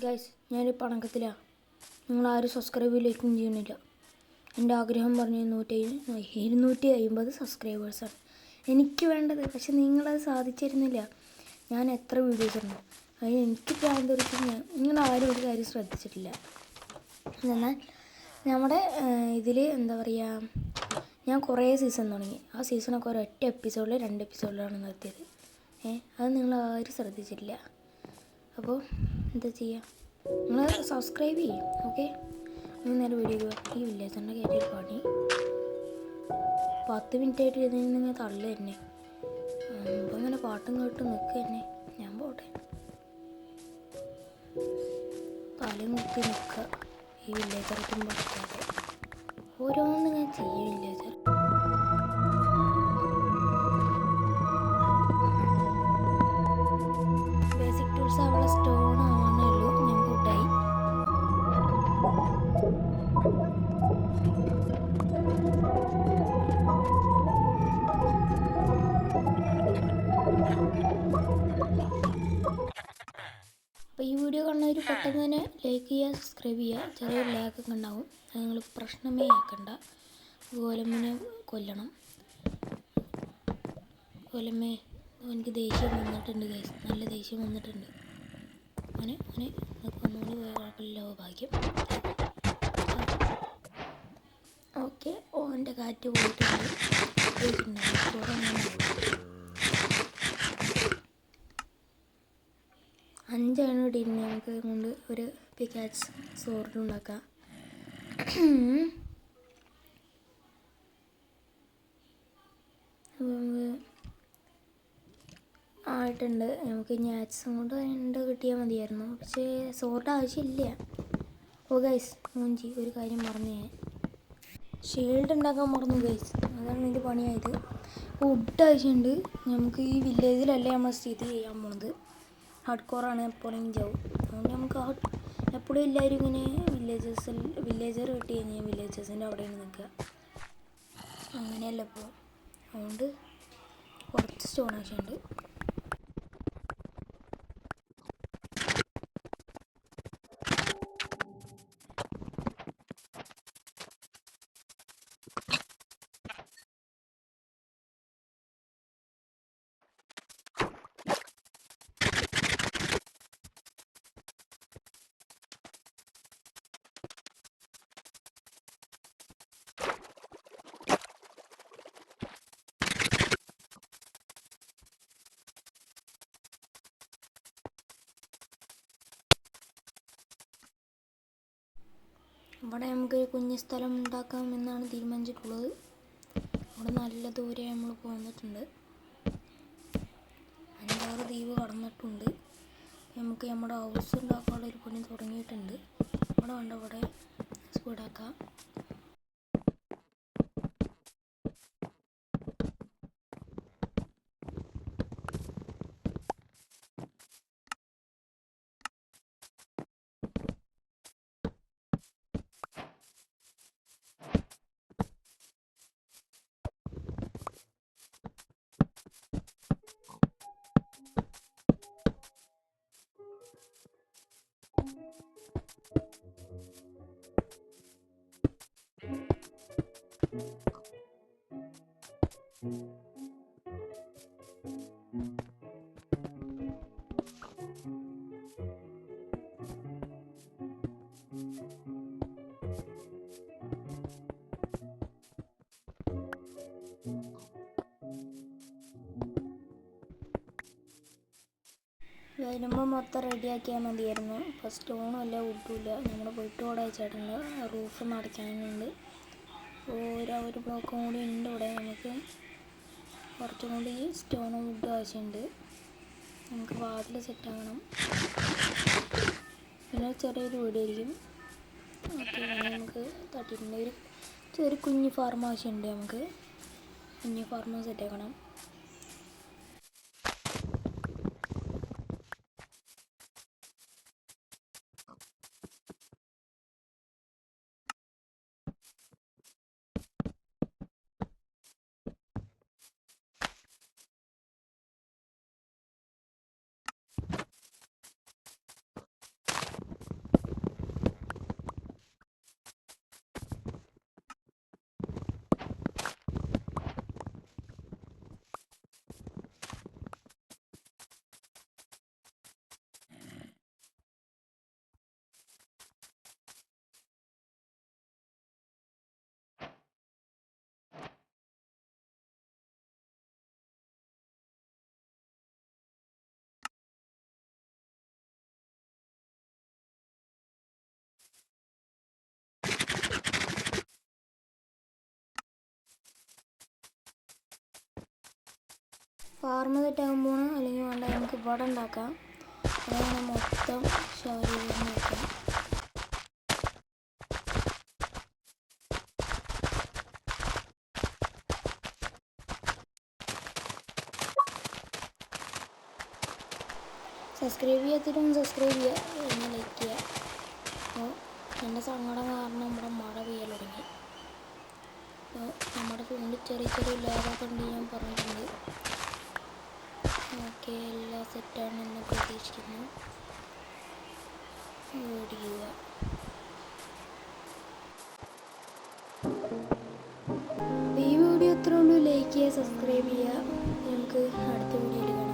Guys, ഞാനൊരു പണക്കത്തിലാണ്. നിങ്ങളാരും subscribe ലൈക്കും ചെയ്യുന്നില്ല. എൻ്റെ ആഗ്രഹം പറഞ്ഞ് 250 സബ്സ്ക്രൈബേഴ്സാണ് എനിക്ക് വേണ്ടത്. പക്ഷെ നിങ്ങളത് സാധിച്ചിരുന്നില്ല. ഞാൻ എത്ര വീഡിയോസ് ഉണ്ട്, അതിന് എനിക്ക് പ്രാന്തരിച്ച് നിങ്ങളാരും ഒരു കാര്യം ശ്രദ്ധിച്ചിട്ടില്ല. എന്നാൽ നമ്മുടെ ഇതിൽ എന്താ പറയുക, ഞാൻ കുറേ സീസൺ തുടങ്ങി. ആ സീസണൊക്കെ ഒരൊറ്റ എപ്പിസോഡിൽ 2 എപ്പിസോഡിലാണ് നിർത്തിയത്. അത് നിങ്ങളാരും ശ്രദ്ധിച്ചിട്ടില്ല. അപ്പോൾ എന്താ ചെയ്യുക, നിങ്ങൾ സബ്സ്ക്രൈബ് ചെയ്യും. ഓക്കെ, നേരെ വീഡിയോ. ഈ വില്ലേജറിൻ്റെ കയറ്റിയൊരു പണി 10 മിനിറ്റായിട്ട് ഇരുന്നിങ്ങനെ തള്ളു തന്നെ. അപ്പോൾ ഇങ്ങനെ പാട്ടും കേട്ട് നിൽക്കുക തന്നെ. ഞാൻ പോട്ടെ, തലയും കുത്തി നിൽക്കുക. ഈ വില്ലേജർക്കും പഠിക്കാതെ ഓരോന്നും ഞാൻ ചെയ്യും. വില്ലേജർ ബേസിക് ടൂൾസ് അവളെ സ്റ്റോൺ ആവണേ ഉള്ളൂ. ഞാൻ കൂട്ടായി. അപ്പോൾ ഈ വീഡിയോ കാണുന്നവർ പെട്ടെന്ന് തന്നെ ലൈക്ക് ചെയ്യുക, സബ്സ്ക്രൈബ് ചെയ്യുക. ചെറിയൊരു ലാഗൊക്കെ ഉണ്ടാവും, അത് നിങ്ങൾ പ്രശ്നമേ ആക്കണ്ട. ഗോലമ്മിനെ കൊല്ലണം. ഗോലമ്മേ, എനിക്ക് ദേഷ്യം വന്നിട്ടുണ്ട് ഗൈസ്, നല്ല ദേഷ്യം വന്നിട്ടുണ്ട്. അങ്ങനെ ഒന്നുകൂടി കുഴപ്പമില്ല, ഭാഗ്യം. ഓക്കെ, ഓൻ്റെ കാറ്റ് പോയിട്ടുണ്ട്. 5 ഇട്ടിരുന്നു. നമുക്ക് കൊണ്ട് ഒരു പിക്കാക്സ് സോർഡ് ഉണ്ടാക്കാം. ആയിട്ടുണ്ട്. നമുക്ക് ഇനി ആക്സും കൊണ്ട് 2 കിട്ടിയാൽ മതിയായിരുന്നു. പക്ഷേ സോർഡ് ആവശ്യമില്ല. ഓ ഗൈസ്, മൂഞ്ചി ഒരു കാര്യം മറന്നു. ഞാൻ ഷീൽഡ് ഉണ്ടാക്കാൻ മറന്നു ഗൈസ്. അതാണ് ഇതിൻ്റെ പണിയായത്. വുഡ് ആവശ്യമുണ്ട്. നമുക്ക് ഈ വില്ലേജിലല്ലേ നമ്മൾ സ്ഥിതി ചെയ്യാൻ പോകുന്നത്. ഹാർഡ് കോറാണ്, എപ്പോഴും ചാവും. അതുകൊണ്ട് നമുക്ക് എപ്പോഴും എല്ലാവരും ഇങ്ങനെ വില്ലേജർ കിട്ടി കഴിഞ്ഞാൽ വില്ലേജേഴ്സിൻ്റെ അവിടെയാണ് നിൽക്കുക. അങ്ങനെയല്ല ഇപ്പോൾ. അതുകൊണ്ട് കുറച്ച് സ്റ്റോൺ ആവശ്യമുണ്ട്. ഇവിടെ നമുക്ക് കുഞ്ഞു സ്ഥലം ഉണ്ടാക്കാം എന്നാണ് തീരുമാനിച്ചിട്ടുള്ളത്. ഇവിടെ നല്ല ദൂരെ നമ്മൾ പോന്നിട്ടുണ്ട്. 5-6 ദ്വീപ് കടന്നിട്ടുണ്ട്. നമുക്ക് നമ്മുടെ ഹൗസ് ഉണ്ടാക്കാനുള്ള ഒരു പണി തുടങ്ങിയിട്ടുണ്ട്. ഇവിടെ വേണ്ട, ഇവിടെ സ്പീഡാക്കാം. വരുമ്പോൾ മൊത്തം റെഡിയാക്കിയാൽ മതിയായിരുന്നു. ഇപ്പോൾ സ്റ്റോണും ഇല്ല, വുഡും ഇല്ല. നമ്മൾ പോയിട്ട് കൂടെ അയച്ചിട്ടുണ്ട്. റൂഫ് നടക്കാനുണ്ട്. ഒരു ബ്ലോക്കും കൂടി ഉണ്ട് ഇവിടെ. നമുക്ക് കുറച്ചും കൂടി സ്റ്റോണും വുഡും ആവശ്യമുണ്ട്. നമുക്ക് വാതിൽ സെറ്റാക്കണം. പിന്നെ ചെറിയൊരു വീടായിരിക്കും. ഓക്കെ, നമുക്ക് തട്ടിയിട്ടുണ്ട്. ഒരു കുഞ്ഞ് ഫാർം ആവശ്യമുണ്ട്. നമുക്ക് കുഞ്ഞ് ഫാർം സെറ്റാക്കണം. ഫാർമ് സെറ്റാകാൻ പോകണം. അല്ലെങ്കിൽ വേണ്ട, നമുക്ക് ഇവിടെ ഉണ്ടാക്കാം. അതാണ് മൊത്തം ശരീരം നോക്കാം. സബ്സ്ക്രൈബ് ചെയ്യാത്തിട്ടൊന്ന് സബ്സ്ക്രൈബ് ചെയ്യുക, പിന്നെ ലൈക്ക് ചെയ്യുക. അപ്പോൾ എൻ്റെ സങ്കടം കാരണം നമ്മുടെ മഴ പെയ്യാൻ തുടങ്ങി. അപ്പോൾ നമ്മുടെ ഫോണിൽ ചെറിയ ചെറിയ ലാഗൊക്കെ ഉണ്ട്, ഞാൻ പറഞ്ഞിട്ടുണ്ട്. ഓക്കെ, എല്ലാം സെറ്റാണെന്ന് പ്രതീക്ഷിക്കുന്നു. ഓടിക്കുക. ഈ വീഡിയോ അത്രേ ഉള്ളൂ. ലൈക്ക് ചെയ്യുക, സബ്സ്ക്രൈബ് ചെയ്യുക. നമുക്ക് അടുത്ത വീഡിയോയിൽ കാണാം.